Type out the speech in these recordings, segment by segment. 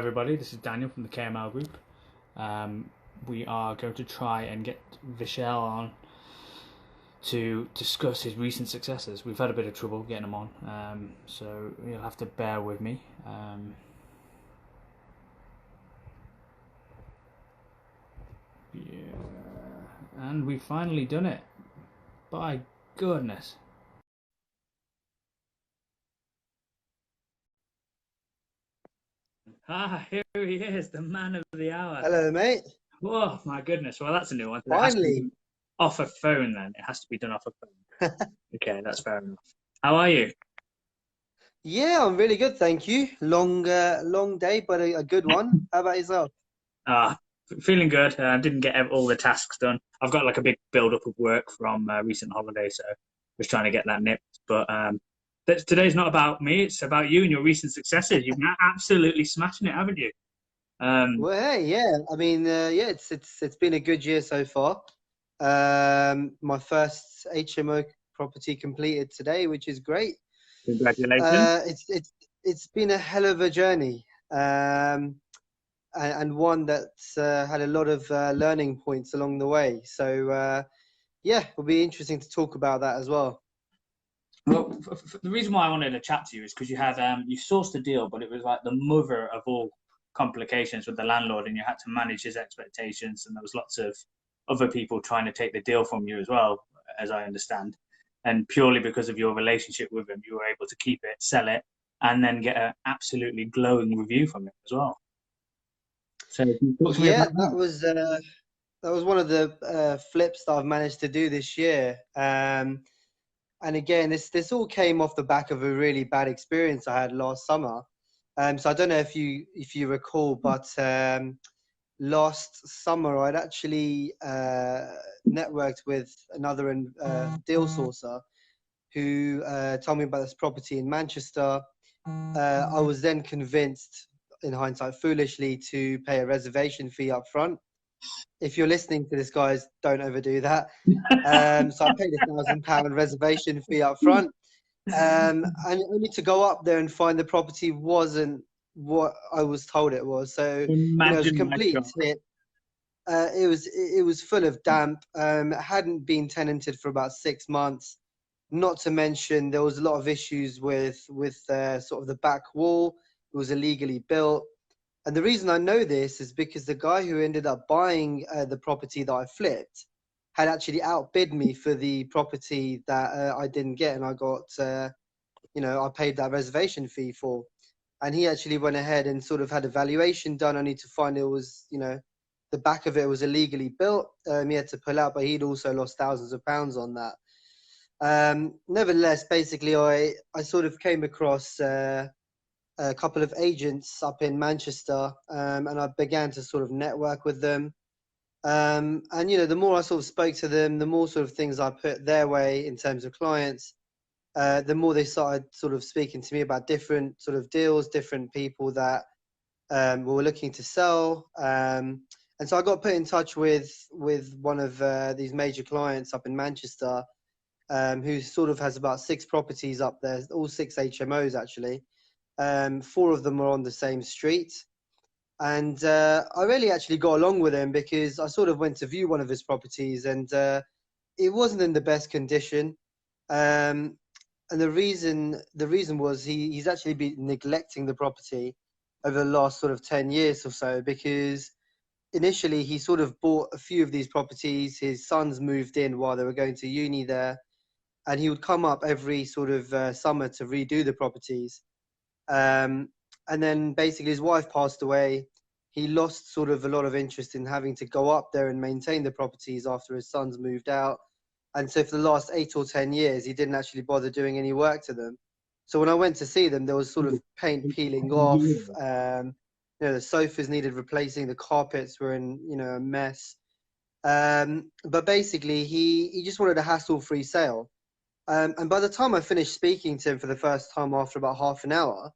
everybody. This is Daniel from the KML Group. Um, we are going to try and get Vishal on to discuss his recent successes. We've had a bit of trouble getting him on, so you'll have to bear with me. Yeah, and we've finally done it. By goodness. Here he is, the man of the hour. Hello, mate. Oh, my goodness. Well, that's a new one. It has to Finally. be off a phone, then. It has to be done off a phone. Okay, that's fair enough. How are you? Yeah, I'm really good, thank you. Long day, but a good one. How about yourself? Feeling good. Didn't get all the tasks done. I've got like a big build-up of work from recent holiday, so just trying to get that nipped. But today's not about me. It's about you and your recent successes. You've been absolutely smashing it, haven't you? Well, hey, yeah. I mean, yeah, it's been a good year so far. My first HMO property completed today, which is great. Congratulations. It's been a hell of a journey, and one that's had a lot of learning points along the way. So yeah, it'll be interesting to talk about that as well. Well, the reason why I wanted to chat to you is because you had you sourced a deal, but it was like the mother of all complications with the landlord, and you had to manage his expectations, and there was lots of other people trying to take the deal from you as well, as I understand. And purely because of your relationship with him, you were able to keep it, sell it, and then get an absolutely glowing review from him as well. So can you talk to me Yeah, about that? that was one of the flips that I've managed to do this year. And again, this all came off the back of a really bad experience I had last summer. So I don't know if you recall, but last summer I'd actually networked with another deal sourcer who told me about this property in Manchester. I was then convinced, in hindsight, foolishly, to pay a reservation fee up front. If you're listening to this, guys, don't overdo that. So I paid £1,000 reservation fee up front, and only to go up there and find the property wasn't what I was told it was. So it was a Imagine my complete shock. tip. It was full of damp. It hadn't been tenanted for about 6 months. Not to mention there was a lot of issues with sort of the back wall. It was illegally built. And the reason I know this is because the guy who ended up buying the property that I flipped had actually outbid me for the property that I didn't get, and I got, I paid that reservation fee for. And he actually went ahead and sort of had a valuation done. I need to find it was, the back of it was illegally built. He had to pull out, but he'd also lost thousands of pounds on that. Nevertheless, basically, I sort of came across a couple of agents up in Manchester, and I began to sort of network with them. And the more I sort of spoke to them, the more sort of things I put their way in terms of clients, the more they started sort of speaking to me about different sort of deals, different people that were looking to sell. And so I got put in touch with one of these major clients up in Manchester, who sort of has about 6 properties up there, all 6 HMOs actually. 4 of them are on the same street. And I really actually got along with him because I sort of went to view one of his properties, and it wasn't in the best condition. And the reason was he's actually been neglecting the property over the last sort of 10 years or so, because initially he sort of bought a few of these properties. His sons moved in while they were going to uni there, and he would come up every sort of summer to redo the properties. And then basically his wife passed away. He lost sort of a lot of interest in having to go up there and maintain the properties after his sons moved out. And so for the last 8 or 10 years, he didn't actually bother doing any work to them. So when I went to see them, there was sort of paint peeling off. The sofas needed replacing. The carpets were in, a mess. But basically, he just wanted a hassle-free sale. And by the time I finished speaking to him for the first time after about half an hour,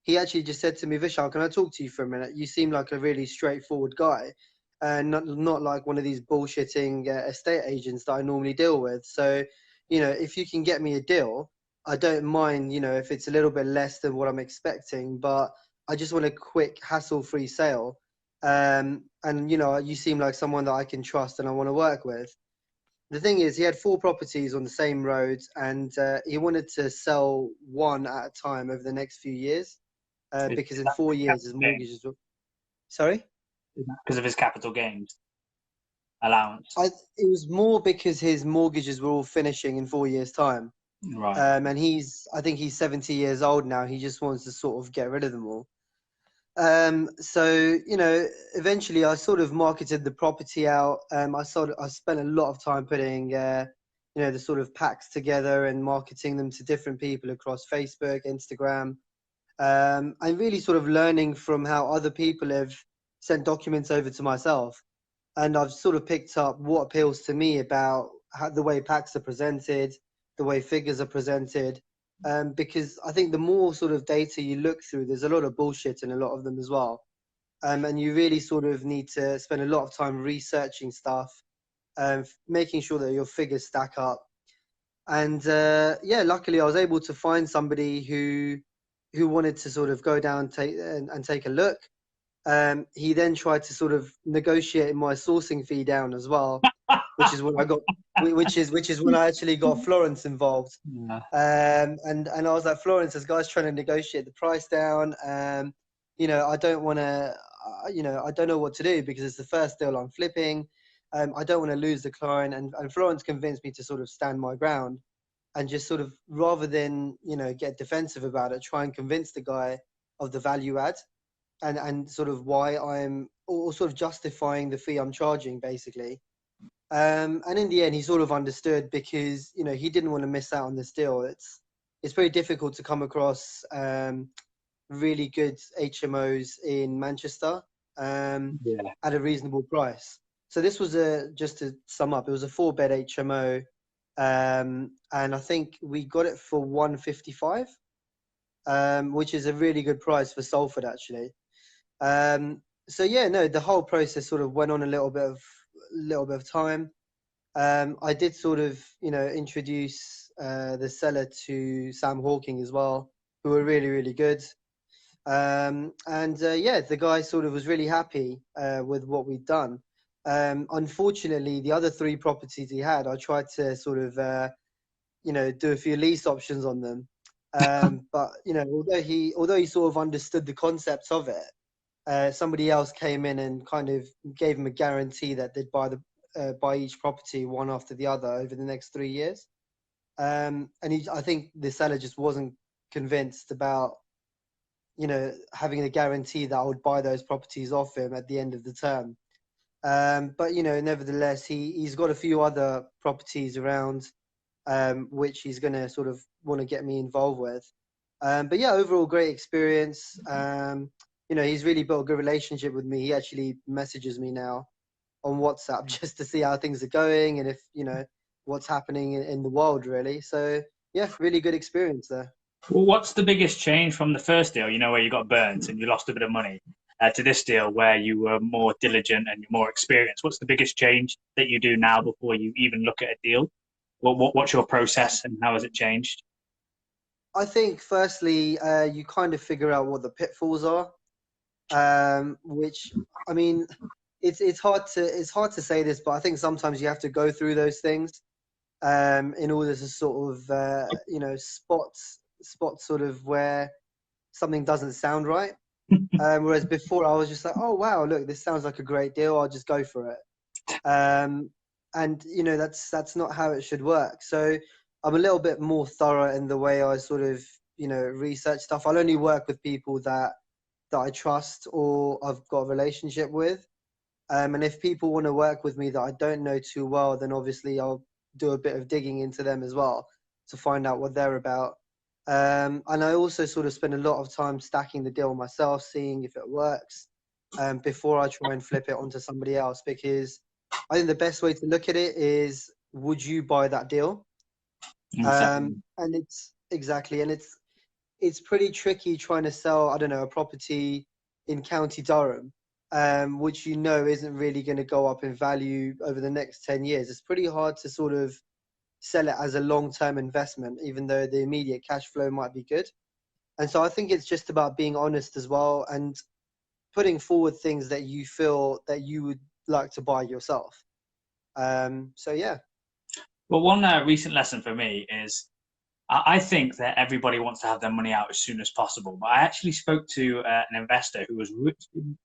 he actually just said to me, Vishal, can I talk to you for a minute? You seem like a really straightforward guy, and not like one of these bullshitting estate agents that I normally deal with. So, if you can get me a deal, I don't mind, if it's a little bit less than what I'm expecting, but I just want a quick, hassle-free sale. And you know, you seem like someone that I can trust and I want to work with. The thing is, he had 4 properties on the same road, and he wanted to sell one at a time over the next few years, because Is in that 4 years his capital gains? mortgages were. Sorry, Because of his capital gains allowance. it was more because his mortgages were all finishing in 4 years' time. Right. And I think he's 70 years old now. He just wants to sort of get rid of them all. So you know, eventually I sort of marketed the property out. I spent a lot of time putting, you know, the sort of packs together and marketing them to different people across Facebook, Instagram. I'm really sort of learning from how other people have sent documents over to myself, and I've sort of picked up what appeals to me about the way packs are presented, the way figures are presented. Because I think the more sort of data you look through, there's a lot of bullshit in a lot of them as well. And you really sort of need to spend a lot of time researching stuff, making sure that your figures stack up. And yeah, luckily I was able to find somebody who wanted to sort of go down and take a look. He then tried to sort of negotiate my sourcing fee down as well, which is when I got, which is when I actually got Florence involved. Yeah. And I was like, Florence, this guy's trying to negotiate the price down. You know, I don't want to, you know, I don't know what to do because it's the first deal I'm flipping. I don't want to lose the client. And Florence convinced me to sort of stand my ground and just sort of, rather than, you know, get defensive about it, try and convince the guy of the value add and sort of why I'm, or sort of justifying the fee I'm charging, basically. And in the end, he sort of understood because, you know, he didn't want to miss out on this deal. It's very difficult to come across really good HMOs in Manchester Yeah. at a reasonable price. So this was just to sum up, it was a 4-bed HMO, and I think we got it for 155, which is a really good price for Salford, actually. So yeah, no, the whole process sort of went on a little bit of time. I did sort of, you know, introduce the seller to Sam Hawking as well, who were really, really good. And yeah, the guy sort of was really happy with what we'd done. Unfortunately, the other 3 properties he had, I tried to sort of, you know, do a few lease options on them. But you know, although he sort of understood the concepts of it, somebody else came in and kind of gave him a guarantee that they'd buy each property one after the other over the next 3 years. And I think the seller just wasn't convinced about, you know, having the guarantee that I would buy those properties off him at the end of the term. But you know, nevertheless, he's got a few other properties around, which he's going to sort of want to get me involved with. But yeah, overall great experience. You know, he's really built a good relationship with me. He actually messages me now on WhatsApp just to see how things are going and if, you know, what's happening in the world, really. So yeah, really good experience there. Well, what's the biggest change from the first deal, you know, where you got burnt and you lost a bit of money, to this deal where you were more diligent and you're more experienced? What's the biggest change that you do now before you even look at a deal? What's your process and how has it changed? I think firstly, you kind of figure out what the pitfalls are, which, I mean, it's hard to say this, but I think sometimes you have to go through those things in order to sort of you know, spot sort of where something doesn't sound right. Whereas before I was just like, oh wow, look, this sounds like a great deal, I'll just go for it. Um, and you know, that's not how it should work. So I'm a little bit more thorough in the way I sort of, you know, research stuff. I'll only work with people that I trust or I've got a relationship with. And if people want to work with me that I don't know too well, then obviously I'll do a bit of digging into them as well to find out what they're about. And I also sort of spend a lot of time stacking the deal myself, seeing if it works, before I try and flip it onto somebody else. Because I think the best way to look at it is, would you buy that deal? Exactly. And it's pretty tricky trying to sell, I don't know, a property in County Durham, which you know isn't really going to go up in value over the next 10 years. It's pretty hard to sort of sell it as a long-term investment, even though the immediate cash flow might be good. And so I think it's just about being honest as well, and putting forward things that you feel that you would like to buy yourself. So yeah. Well, one recent lesson for me is I think that everybody wants to have their money out as soon as possible. But I actually spoke to an investor who was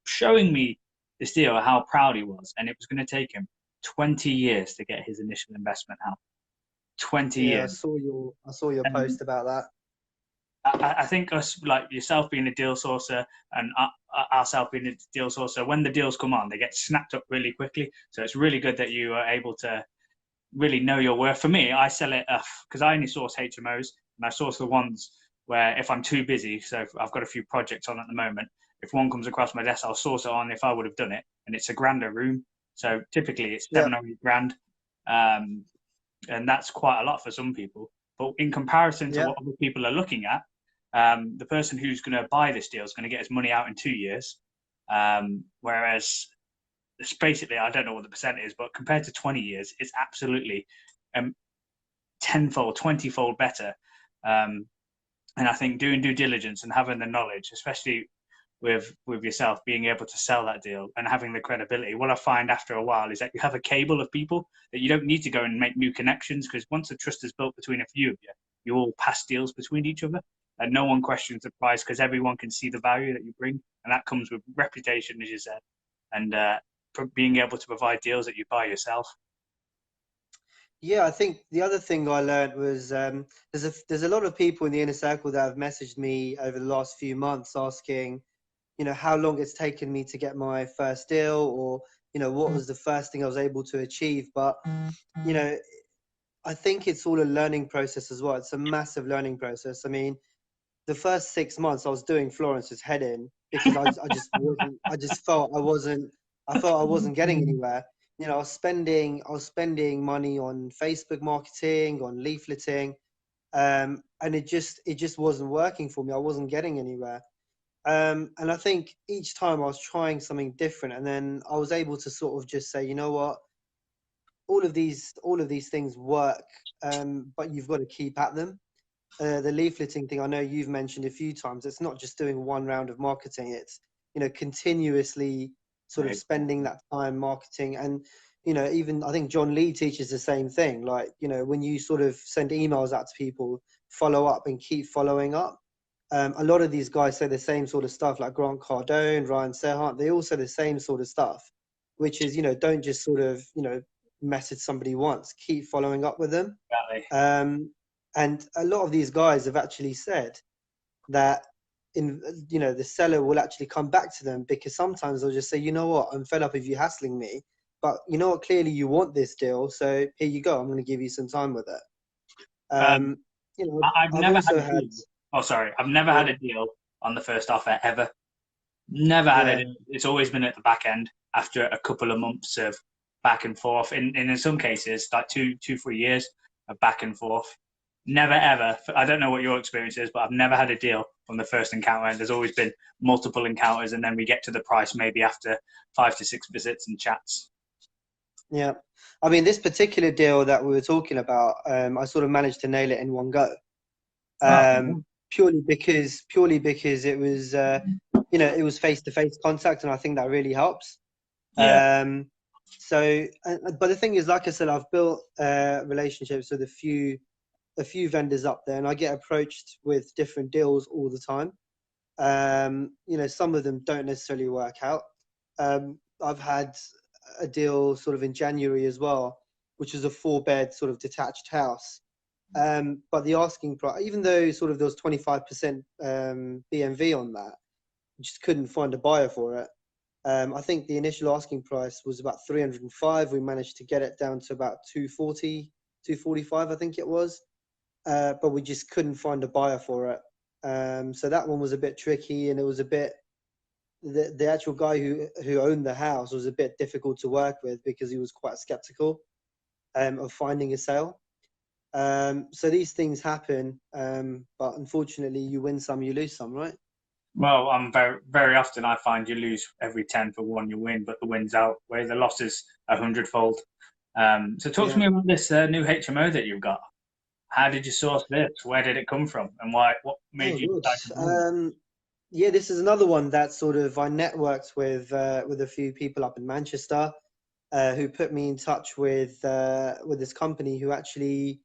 showing me this deal, how proud he was, and it was going to take him 20 years to get his initial investment out. 20 Yeah, years. I saw your And post about that. I think us, like yourself being a deal sourcer and ourselves being a deal sourcer, when the deals come on, they get snapped up really quickly. So it's really good that you are able to really know your worth. For me, I sell it because I only source HMOs, and I source the ones where if I'm too busy, so if I've got a few projects on at the moment, if one comes across my desk, I'll source it on if I would have done it, and it's a grander room. So typically it's Yeah, 7 or 8 grand, um, and that's quite a lot for some people. But in comparison to yeah, what other people are looking at, the person who's going to buy this deal is going to get his money out in 2 years, whereas it's basically, I don't know what the percent is, but compared to 20 years, it's absolutely tenfold, 20-fold better. And I think doing due diligence and having the knowledge, especially with yourself, being able to sell that deal and having the credibility. What I find after a while is that you have a cable of people that you don't need to go and make new connections, because once the trust is built between a few of you, you all pass deals between each other, and no one questions the price because everyone can see the value that you bring, and that comes with reputation, as you said, and being able to provide deals that you buy yourself. yeah. I think the other thing I learned was there's a lot of people in the inner circle that have messaged me over the last few months asking, how long it's taken me to get my first deal, or what was the first thing I was able to achieve. But you know, I think it's all a learning process as well. It's a massive learning process. I mean, the first 6 months I was doing Florence's head in because I just wasn't I just felt I wasn't getting anywhere. I was spending money on Facebook marketing, on leafleting, and it just wasn't working for me. I wasn't getting anywhere. And I think each time I was trying something different, and then I was able to sort of just say, you know what, all of these things work, but you've got to keep at them. The leafleting thing, I know you've mentioned a few times. It's not just doing one round of marketing. It's continuously sort of spending that time marketing. And even I think John Lee teaches the same thing. Like, when you sort of send emails out to people, follow up and keep following up. A lot of these guys say the same sort of stuff, like Grant Cardone, Ryan Serhant. They all say the same sort of stuff, which is, don't just sort of message somebody once. Keep following up with them. Exactly. And a lot of these guys have actually said that the seller will actually come back to them, because sometimes they'll just say, you know what, I'm fed up of you hassling me, but you know what, clearly you want this deal, so here you go, I'm going to give you some time with it. Um, um I've I've never had also a had. deal. Oh, sorry, I've never Yeah, had a deal on the first offer ever. Never had yeah, it. It's always been at the back end after a couple of months of back and forth. In some cases, like 3 years of back and forth. Never ever. I don't know what your experience is, but I've never had a deal from the first encounter. And there's always been multiple encounters, and then we get to the price maybe after 5 to 6 visits and chats. yeah. I mean, this particular deal that we were talking about, I sort of managed to nail it in one go. Oh, Purely because it was it was face-to-face contact, and I think that really helps. yeah. But the thing is, like I said, I've built relationships with a few vendors up there, and I get approached with different deals all the time. Some of them don't necessarily work out. I've had a deal sort of in January as well, which is a 4-bed sort of detached house. But the asking price, even though sort of there was 25% BMV on that, just couldn't find a buyer for it. I think the initial asking price was about 305. We managed to get it down to about 240, 245, I think it was. But we just couldn't find a buyer for it. So that one was a bit tricky, and it was a bit, the actual guy who owned the house was a bit difficult to work with, because he was quite skeptical of finding a sale. So these things happen, but unfortunately, you win some, you lose some, right? Well, I'm very often I find you lose every 10 for one, you win, but the win's out where the loss is 100-fold. So talk to Yeah. me about this new HMO that you've got. How did you source this? Where did it come from? And why? What made Oh, you good. decide to move? Yeah, this is another one that sort of I networked with a few people up in Manchester, who put me in touch with this company who actually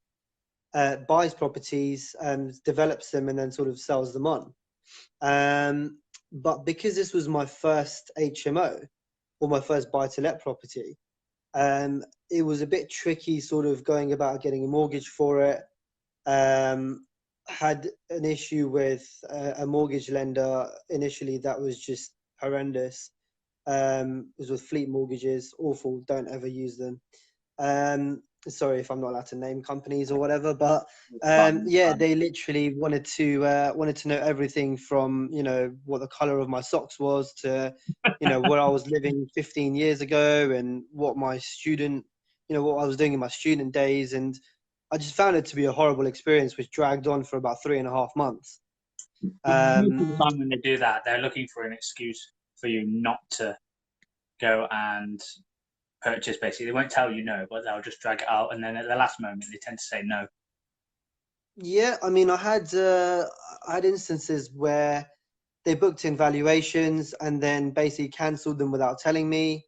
buys properties and develops them and then sort of sells them on. But because this was my first HMO or my first buy-to-let property, it was a bit tricky sort of going about getting a mortgage for it. Had an issue with a mortgage lender initially that was just horrendous. It was with fleet mortgages, awful, don't ever use them. Sorry if I'm not allowed to name companies or whatever, but It's fun, it's yeah, fun. they literally wanted to know everything from what the color of my socks was to where I was living 15 years ago and what my student what I was doing in my student days, and I just found it to be a horrible experience, which dragged on for about 3.5 months. Most of Um, the time when they do that, they're looking for an excuse for you not to go and purchase. Basically, they won't tell you no, but they'll just drag it out, and then at the last moment, they tend to say no. yeah, I mean, I had instances where they booked in valuations and then basically cancelled them without telling me.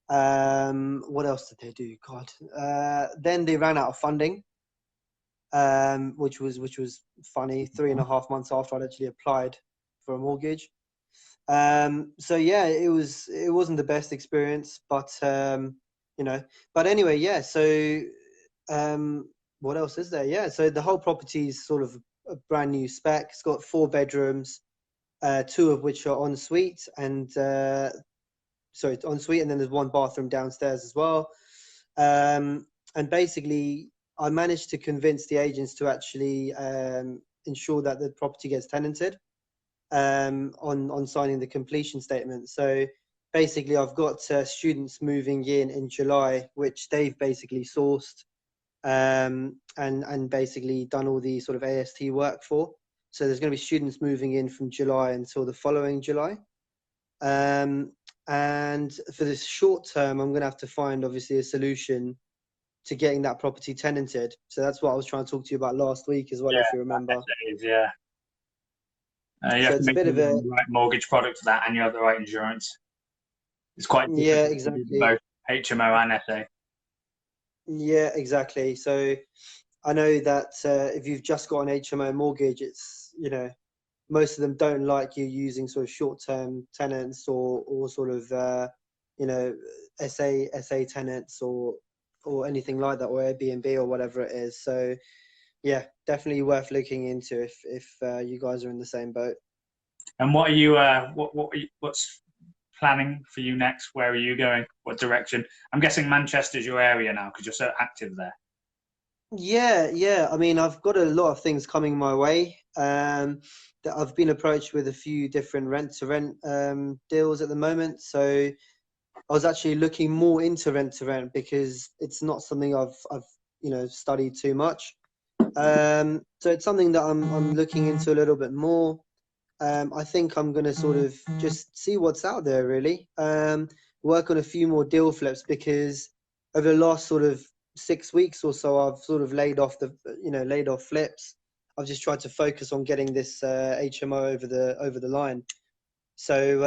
What else did they do? God. Then they ran out of funding, which was funny. 3.5 months after I'd actually applied for a mortgage. So yeah, it wasn't the best experience, but you know. But anyway, yeah. So um, what else is there? Yeah. So the whole property is sort of a brand new spec. It's got 4 bedrooms, two of which are en suite, and sorry, en suite, and then there's one bathroom downstairs as well. And basically, I managed to convince the agents to actually ensure that the property gets tenanted on signing the completion statement. So basically, I've got students moving in July, which they've basically sourced and basically done all the sort of AST work for. So there's going to be students moving in from July until the following July. Um, and for this short term, I'm going to have to find obviously a solution to getting that property tenanted. So that's what I was trying to talk to you about last week as well, Yeah, if you remember. that is, yeah. You So have to it's a make bit sure of you a have the right mortgage product for that, and you have the right insurance. It's quite yeah, difficult to do exactly. both HMO and SA. Yeah, exactly. So I know that if you've just got an HMO mortgage, it's most of them don't like you using sort of short-term tenants or sort of you know SA tenants or anything like that, or Airbnb or whatever it is. So yeah, definitely worth looking into if you guys are in the same boat. And what are you? What's planning for you next? Where are you going? What direction? I'm guessing Manchester's your area now because you're so active there. Yeah, yeah. I mean, I've got a lot of things coming my way. That I've been approached with a few different rent-to-rent deals at the moment. So I was actually looking more into rent-to-rent because it's not something I've studied too much. So it's something that I'm looking into a little bit more. I think I'm going to sort of just see what's out there, really. Work on a few more deal flips because over the last sort of 6 weeks or so, I've sort of laid off flips. I've just tried to focus on getting this HMO over the line. So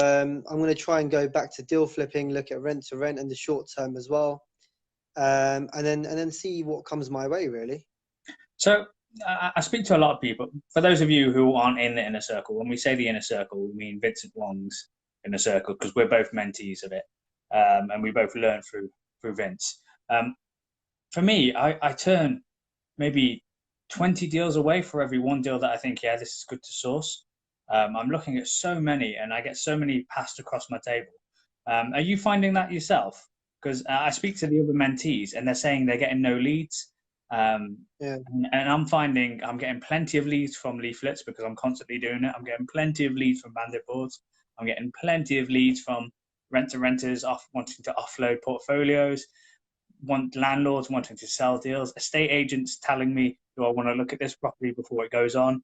I'm going to try and go back to deal flipping, look at rent to rent in the short term as well, and then see what comes my way, really. So I speak to a lot of people. For those of you who aren't in the inner circle, when we say the inner circle, we mean Vincent Wong's inner circle because we're both mentees of it, and we both learn through Vince. Um, for me, I turn maybe 20 deals away for every one deal that I think, yeah, this is good to source. I'm looking at so many, and I get so many passed across my table. Are you finding that yourself? Because I speak to the other mentees, and they're saying they're getting no leads. Um, Yeah. and I'm finding I'm getting plenty of leads from leaflets because I'm constantly doing it. I'm getting plenty of leads from bandit boards. I'm getting plenty of leads from rent to renters off wanting to offload portfolios, want landlords wanting to sell deals, estate agents telling me, do I want to look at this property before it goes on?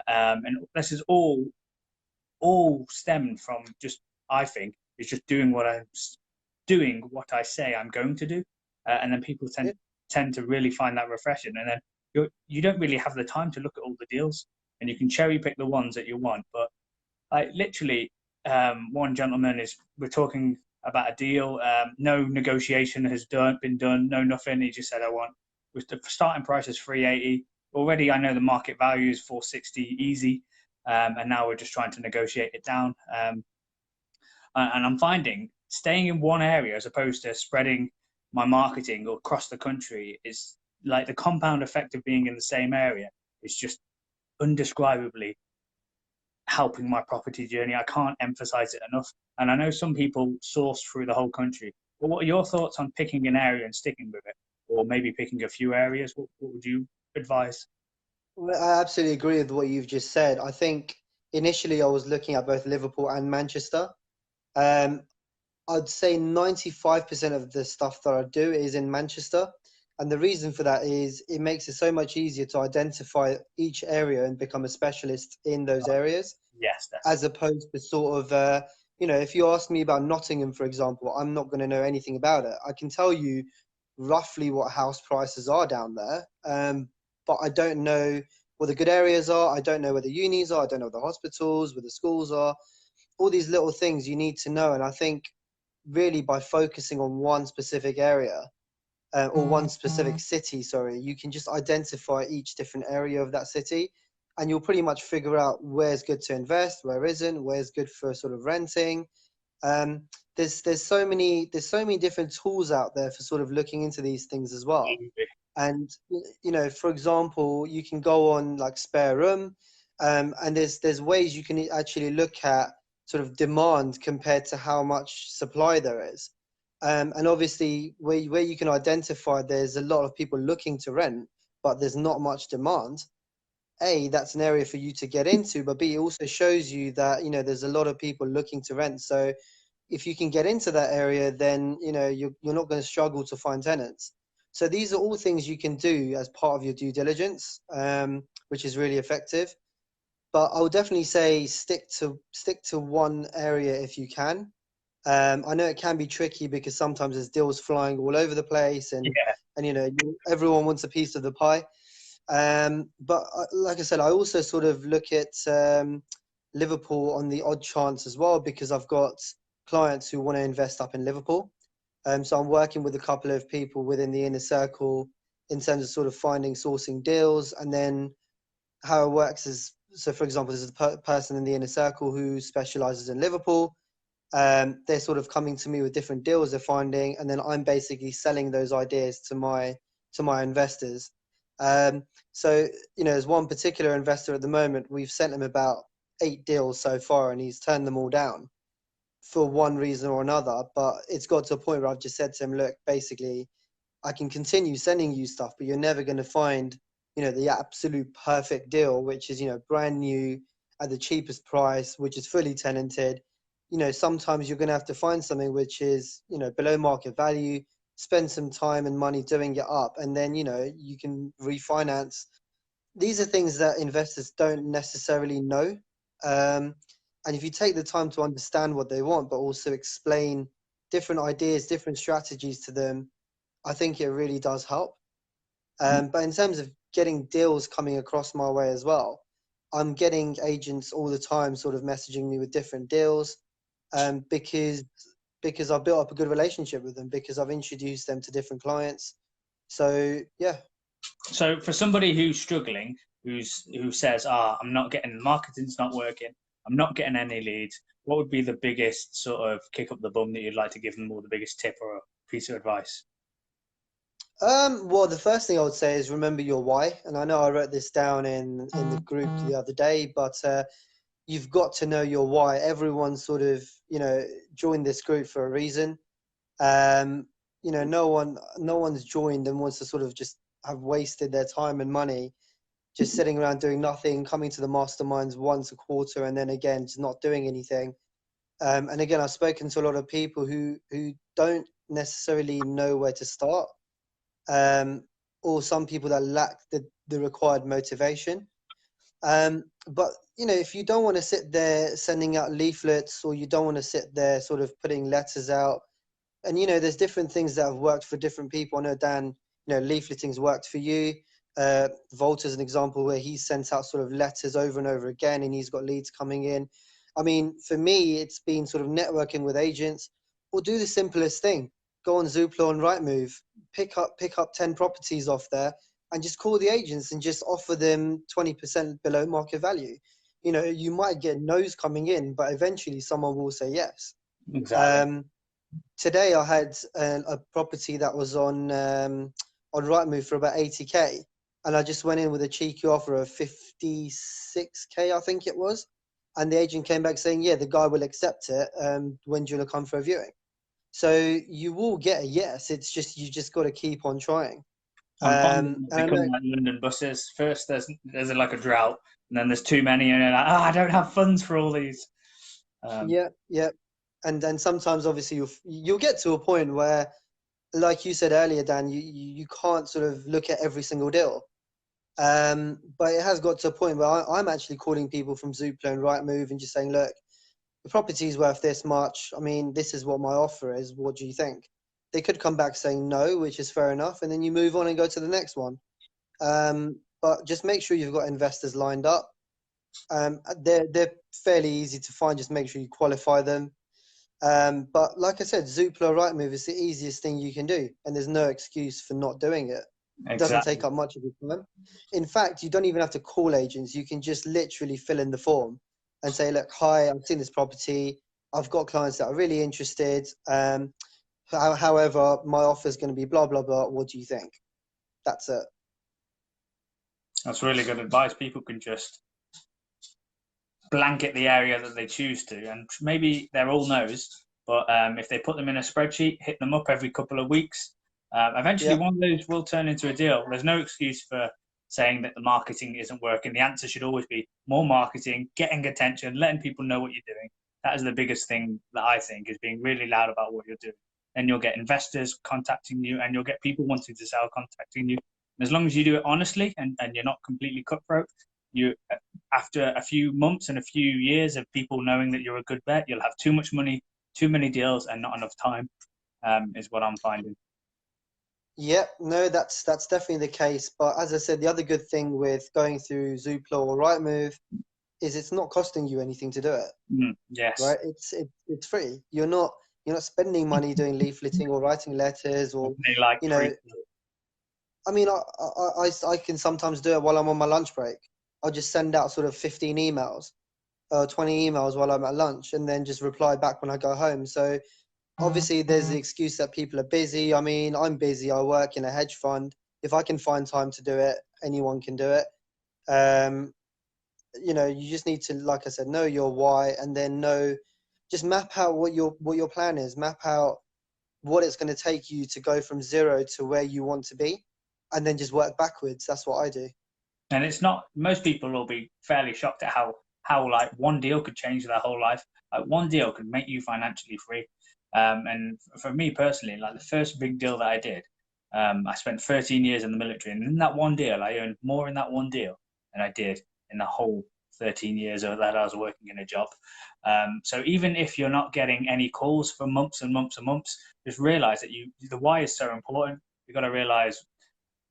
And this is all stemmed from just, I think, is just doing what I say I'm going to do. And then people Yeah. tend to really find that refreshing. And then you don't really have the time to look at all the deals, and you can cherry pick the ones that you want. But like literally, one gentleman we're talking about a deal. No negotiation has been done. No nothing. He just said, "I want." The starting price is 380. Already, I know the market value is 460 easy, and now we're just trying to negotiate it down. And I'm finding staying in one area as opposed to spreading my marketing across the country is like the compound effect of being in the same area is just undescribably helping my property journey. I can't emphasize it enough. And I know some people source through the whole country. But what are your thoughts on picking an area and sticking with it? Or maybe picking a few areas? What would you advise? Well, I absolutely agree with what you've just said. I think initially I was looking at both Liverpool and Manchester. Um, I'd say 95% of the stuff that I do is in Manchester. And the reason for that is it makes it so much easier to identify each area and become a specialist in those areas, Yes, as definitely. opposed to sort of, if you ask me about Nottingham, for example, I'm not going to know anything about it. I can tell you roughly what house prices are down there, but I don't know what the good areas are. I don't know where the unis are. I don't know where the hospitals, where the schools are. All these little things you need to know. And I think really by focusing on one specific area or one specific city, sorry, you can just identify each different area of that city, and you'll pretty much figure out where's good to invest, where isn't, where's good for sort of renting. Um, there's so many different tools out there for sort of looking into these things as well. And for example, you can go on like Spare Room, and there's ways you can actually look at sort of demand compared to how much supply there is. And obviously, where you can identify there's a lot of people looking to rent, but there's not much demand. A, that's an area for you to get into, but B, it also shows you that there's a lot of people looking to rent. So if you can get into that area, then you're not going to struggle to find tenants. So these are all things you can do as part of your due diligence, which is really effective. But I would definitely say stick to one area if you can. I know it can be tricky because sometimes there's deals flying all over the place, and Yeah. everyone wants a piece of the pie. But like I said, I also sort of look at Liverpool on the odd chance as well, because I've got clients who want to invest up in Liverpool. So I'm working with a couple of people within the inner circle in terms of sort of sourcing deals. And then how it works is, so for example, there's a person in the inner circle who specializes in Liverpool. They're sort of coming to me with different deals they're finding, and then I'm basically selling those ideas to my investors. So there's one particular investor at the moment. We've sent him about 8 deals so far, and he's turned them all down for one reason or another. But it's got to a point where I've just said to him, look, basically, I can continue sending you stuff, but you're never going to find, the absolute perfect deal, which is, brand new at the cheapest price, which is fully tenanted. Sometimes you're going to have to find something which is, below market value, spend some time and money doing it up, and then, you can refinance. These are things that investors don't necessarily know. Um, and if you take the time to understand what they want, but also explain different ideas, different strategies to them, I think it really does help. But in terms of getting deals coming across my way as well, I'm getting agents all the time sort of messaging me with different deals, because I've built up a good relationship with them, because I've introduced them to different clients. So yeah. So for somebody who's struggling, who says, I'm not getting marketing's not working, I'm not getting any leads, what would be the biggest sort of kick up the bum that you'd like to give them, or the biggest tip or a piece of advice? Well, the first thing I would say is remember your why. And I know I wrote this down in the group the other day, but you've got to know your why. Everyone sort of, joined this group for a reason. Um, no one's joined and wants to sort of just have wasted their time and money just sitting around doing nothing, coming to the masterminds once a quarter, and then again just not doing anything. And again, I've spoken to a lot of people who don't necessarily know where to start, um, or some people that lack the required motivation. But if you don't want to sit there sending out leaflets, or you don't want to sit there sort of putting letters out, and there's different things that have worked for different people. I know, Dan, leafleting's worked for you. Volt is an example where he sent out sort of letters over and over again, and he's got leads coming in. I mean, for me, it's been sort of networking with agents, or do the simplest thing: go on Zoopla and Rightmove, pick up 10 properties off there, and just call the agents and just offer them 20% below market value. You know, you might get no's coming in, but eventually someone will say yes. Exactly. Today I had a property that was on Rightmove for about 80k, and I just went in with a cheeky offer of 56k, I think it was, and the agent came back saying, yeah, the guy will accept it. When do you want to come for a viewing? So you will get a yes. It's just you just got to keep on trying. I'm finding And it I know, become like London buses. First, there's like a drought, and then there's too many, and you're like, oh, I don't have funds for all these. Um, yeah, yeah, and then sometimes obviously you'll get to a point where, like you said earlier, Dan, you can't sort of look at every single deal. But it has got to a point where I'm actually calling people from Zoopla and Rightmove and just saying, look, the property is worth this much. I mean, this is what my offer is. What do you think? They could come back saying no, which is fair enough, and then you move on and go to the next one. But just make sure you've got investors lined up. They're fairly easy to find. Just make sure you qualify them. But like I said, Zoopla or Rightmove is the easiest thing you can do, and there's no excuse for not doing it. It doesn't take exactly. up much of your time. In fact, you don't even have to call agents. You can just literally fill in the form and say, look, hi, I've seen this property. I've got clients that are really interested. However, my offer is going to be blah, blah, blah. What do you think? That's it. That's really good advice. People can just blanket the area that they choose to, and maybe they're all no's. But if they put them in a spreadsheet, hit them up every couple of weeks, eventually Yeah. one of those will turn into a deal. There's no excuse for saying that the marketing isn't working. The answer should always be more marketing, getting attention, letting people know what you're doing. That is the biggest thing that I think is being really loud about what you're doing. Then you'll get investors contacting you, and you'll get people wanting to sell contacting you. And as long as you do it honestly and you're not completely cutthroat, you after a few months and a few years of people knowing that you're a good bet, you'll have too much money, too many deals, and not enough time. Is what I'm finding. Yeah, no, that's definitely the case. But as I said, the other good thing with going through Zoopla or Rightmove is it's not costing you anything to do it, Yes, right? It's free. You're not spending money doing leafleting or writing letters or, they like you know, free. I mean, I can sometimes do it while I'm on my lunch break. I'll just send out sort of 15 emails, 20 emails while I'm at lunch, and then just reply back when I go home. So obviously, there's the excuse that people are busy. I mean, I'm busy. I work in a hedge fund. If I can find time to do it, anyone can do it. Um, you just need to, like I said, know your why, and then just map out what your plan is. Map out what it's going to take you to go from zero to where you want to be, and then just work backwards. That's what I do. And it's not. Most people will be fairly shocked at how like one deal could change their whole life. Like one deal could make you financially free. And for me personally, like the first big deal that I did, I spent 13 years in the military, and in that one deal, I earned more in that one deal than I did in the whole 13 years that I was working in a job. So even if you're not getting any calls for months and months and months, just realize that the why is so important. You've got to realize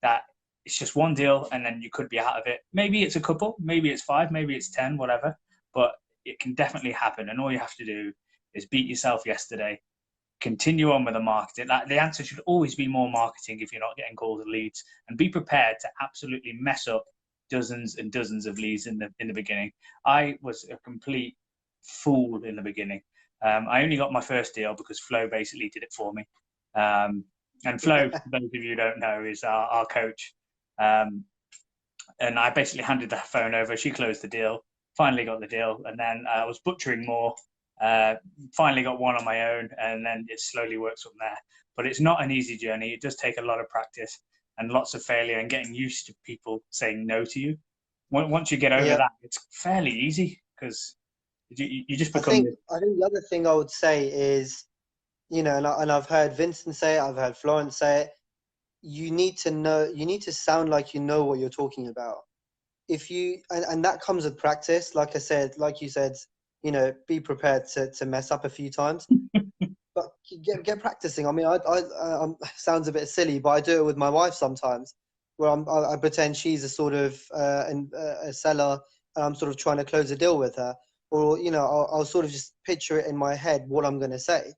that it's just one deal and then you could be out of it. Maybe it's a couple, maybe it's five, maybe it's 10, whatever, but it can definitely happen. And all you have to do is beat yourself yesterday, continue on with the marketing. Like, the answer should always be more marketing if you're not getting calls or leads, and be prepared to absolutely mess up dozens and dozens of leads in the beginning. I was a complete fool in the beginning. I only got my first deal because Flo basically did it for me. Um, and Flo, for those of you who don't know, is our coach. Um, and I basically handed the phone over. She closed the deal, finally got the deal, and then I was butchering more. Finally got one on my own, and then it slowly works from there. But it's not an easy journey. It does take a lot of practice and lots of failure and getting used to people saying no to you. Once you get over Yeah, that, it's fairly easy because you just I become think this. I think the other thing I would say is, and I've heard Vincent say it, I've heard Florence say it. You need to sound like you know what you're talking about. If you and that comes with practice. Like you said, be prepared to mess up a few times, but get practicing. I mean, sounds a bit silly, but I do it with my wife sometimes. where I pretend she's a sort of a seller, and I'm sort of trying to close a deal with her, or I'll sort of just picture it in my head what I'm going to say.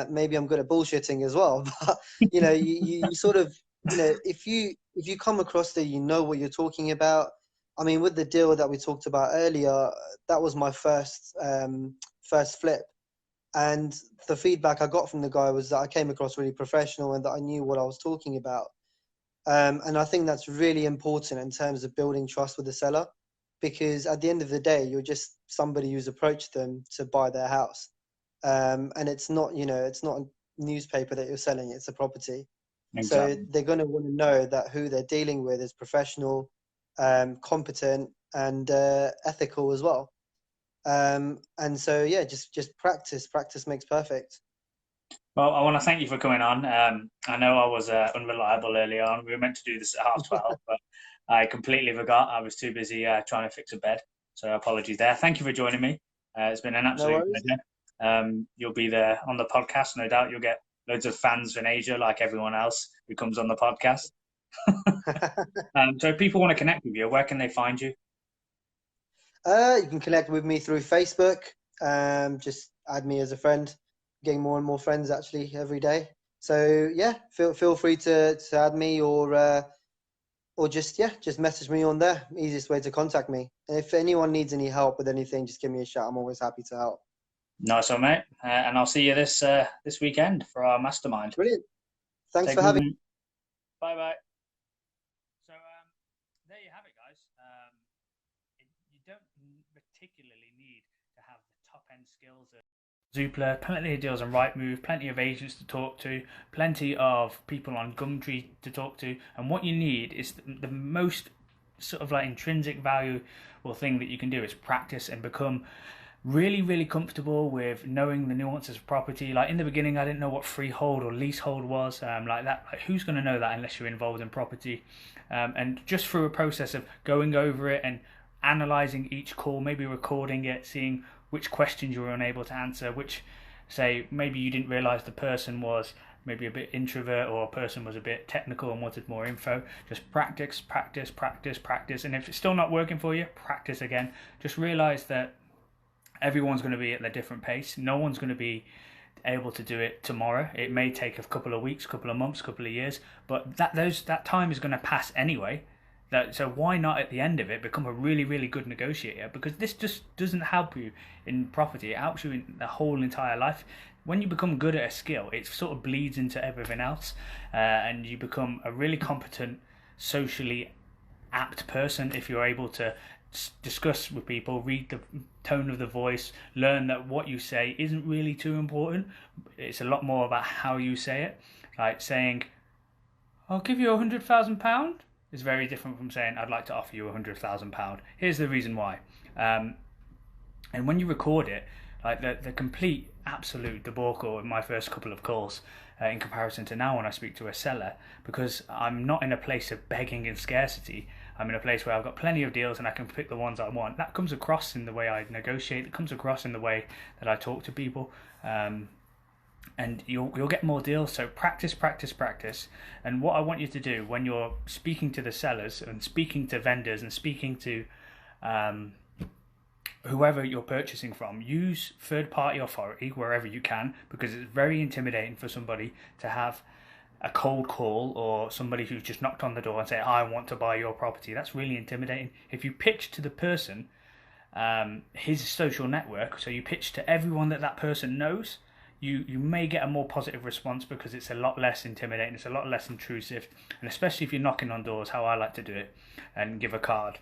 Maybe I'm good at bullshitting as well, but you sort of, if you come across that, what you're talking about. I mean, with the deal that we talked about earlier, that was my first flip, and the feedback I got from the guy was that I came across really professional and that I knew what I was talking about. And I think that's really important in terms of building trust with the seller, because at the end of the day, you're just somebody who's approached them to buy their house. And it's not, it's not a newspaper that you're selling, it's a property. So Exactly. they're going to want to know that who they're dealing with is professional, competent, and ethical as well. And so, yeah, just practice. Practice makes perfect. Well, I want to thank you for coming on. I know I was unreliable early on. We were meant to do this at 12:30, but I completely forgot. I was too busy trying to fix a bed. So apologies there. Thank you for joining me. It's been an No absolute worries. pleasure. You'll be there on the podcast, no doubt. You'll get loads of fans in Asia, like everyone else who comes on the podcast. So if people want to connect with you, where can they find you? You can connect with me through Facebook. Just add me as a friend. Getting more and more friends actually every day. So yeah, feel free to add me, or just message me on there. Easiest way to contact me. And if anyone needs any help with anything, just give me a shout. I'm always happy to help. Nice one, mate. And I'll see you this weekend for our mastermind. Brilliant. Thanks Take for care. having. Bye bye. So there you have it, guys. You don't particularly need to have the top end skills of Zoopla, plenty of deals on Rightmove, plenty of agents to talk to, plenty of people on Gumtree to talk to, and what you need is the most sort of like intrinsic valuable thing that you can do is practice and become really, really comfortable with knowing the nuances of property. Like in the beginning, I didn't know what freehold or leasehold was. Like that, like who's going to know that unless you're involved in property? And just through a process of going over it and analyzing each call, maybe recording it, seeing which questions you were unable to answer, which say maybe you didn't realize the person was maybe a bit introvert or a person was a bit technical and wanted more info. Just practice, practice, practice, practice. And if it's still not working for you, practice again. Just realize that everyone's going to be at their different pace. No one's going to be able to do it tomorrow. It may take a couple of weeks, couple of months, couple of years, but that time is going to pass anyway. So why not at the end of it become a really, really good negotiator? Because this just doesn't help you in property. It helps you in the whole entire life. When you become good at a skill, it sort of bleeds into everything else, and you become a really competent, socially apt person if you're able to discuss with people, read the tone of the voice, learn that what you say isn't really too important. It's a lot more about how you say it. Like saying, "I'll give you £100,000." is very different from saying, "I'd like to offer you £100,000. Here's the reason why." And when you record it, like the complete absolute debacle in my first couple of calls, in comparison to now when I speak to a seller, because I'm not in a place of begging and scarcity. I'm in a place where I've got plenty of deals and I can pick the ones I want. That comes across in the way I negotiate. It comes across in the way that I talk to people. And you'll get more deals. So practice, practice, practice. And what I want you to do when you're speaking to the sellers and speaking to vendors and speaking to whoever you're purchasing from, use third-party authority wherever you can, because it's very intimidating for somebody to have a cold call or somebody who's just knocked on the door and say, "I want to buy your property." That's really intimidating. If you pitch to the person his social network, so you pitch to everyone that person knows, you may get a more positive response because it's a lot less intimidating, it's a lot less intrusive, and especially if you're knocking on doors, how I like to do it, and give a card.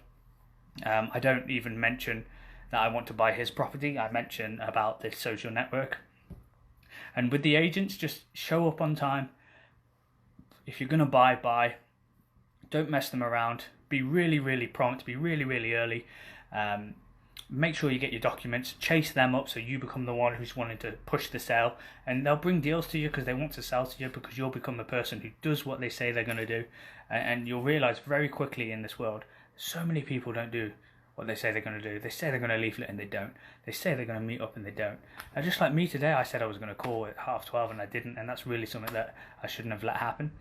I don't even mention that I want to buy his property. I mention about this social network. And with the agents, just show up on time. If you're going to buy. Don't mess them around. Be really, really prompt. Be really, really early. Make sure you get your documents. Chase them up so you become the one who's wanting to push the sale. And they'll bring deals to you because they want to sell to you, because you'll become the person who does what they say they're going to do. And you'll realise very quickly in this world, so many people don't do what they say they're going to do. They say they're going to leaflet and they don't. They say they're going to meet up and they don't. And just like me today, I said I was going to call at 12:30 and I didn't, and that's really something that I shouldn't have let happen.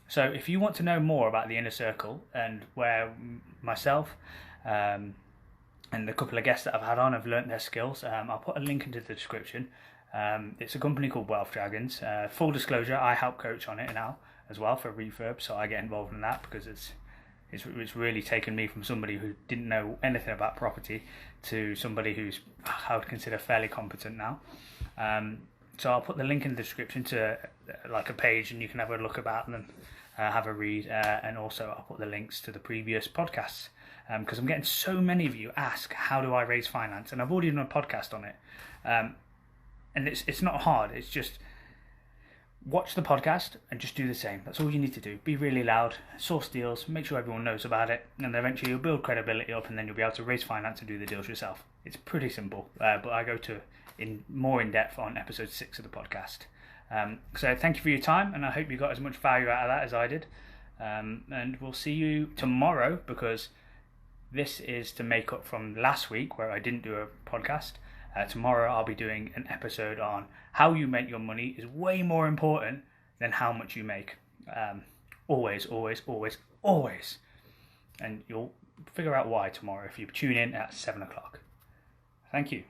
So if you want to know more about the Inner Circle and where myself and a couple of guests that I've had on have learnt their skills, I'll put a link into the description. It's a company called Wealth Dragons. Full disclosure, I help coach on it now as well for refurb, so I get involved in that because it's really taken me from somebody who didn't know anything about property to somebody who's, I would consider, fairly competent now. So I'll put the link in the description to like a page, and you can have a look about them, have a read, and also I'll put the links to the previous podcasts because I'm getting so many of you ask, how do I raise finance? And I've already done a podcast on it, and it's not hard. It's just watch the podcast and just do the same. That's all you need to do. Be really loud, source deals, make sure everyone knows about it, and then eventually you'll build credibility up, and then you'll be able to raise finance and do the deals yourself. It's pretty simple, but I go to more in depth on episode 6 of the podcast. So thank you for your time, and I hope you got as much value out of that as I did. And we'll see you tomorrow, because this is to make up from last week where I didn't do a podcast. Tomorrow I'll be doing an episode on how you make your money is way more important than how much you make. Always, always, always, always. And you'll figure out why tomorrow if you tune in at 7 o'clock. Thank you.